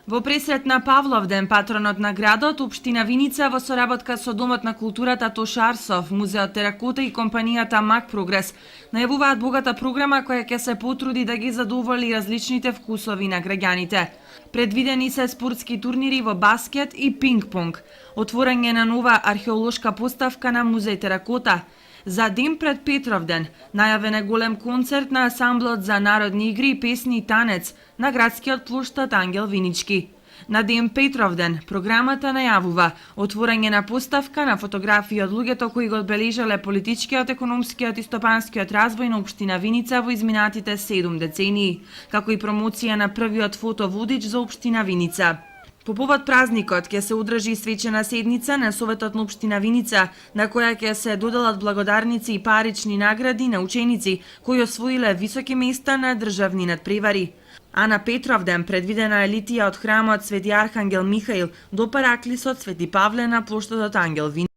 Во пресрет на Павловден, патронот на градот, Општина Виница во соработка со Домот на културата Тошарсов, Музеот Теракота и компанијата Мак Прогрес најавуваат богата програма која ќе се потруди да ги задоволи различните вкусови на граѓаните. Предвидени се спортски турнири во баскет и пинг-понг, отворање на нова археолошка поставка на Музеј Теракота. За ден пред Петровден најавен е голем концерт на Асамблот за народни игри, песни и танец на градскиот плоштад Ангел Винички. На ден Петровден програмата најавува отворање на поставка на фотографии од луѓето кои го одбележале политичкиот, економскиот и стопанскиот развој на Општина Виница во изминатите 7 децении, како и промоција на првиот фотоводич за Општина Виница. По повод празникот ќе се одржи свечена седница на Советот на Општина Виница, на која ќе се доделат благодарници и парични награди на ученици кои освоиле високи места на државни надпревари. А на Петровден предвидена е литија од храмот Свети Архангел Михаил до параклисот Свети Павле на плоштадот Ангел Винички.